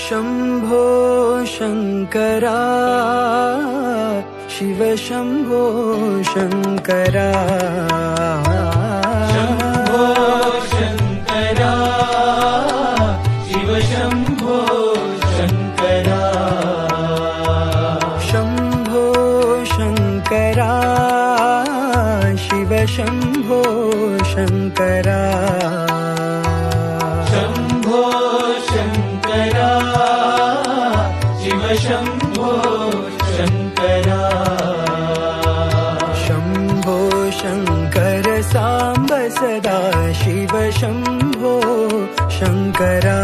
शंभो शंकरा शिव शंभो शंकरा शंभो शंकरा शिव शंभो शंकरा शंभो शंकरा शिव शंभो शंकरा शंभो शंकरा शिव शंभो शंकरा शंभो शंकर सांब सदा शिव शंभो शंकरा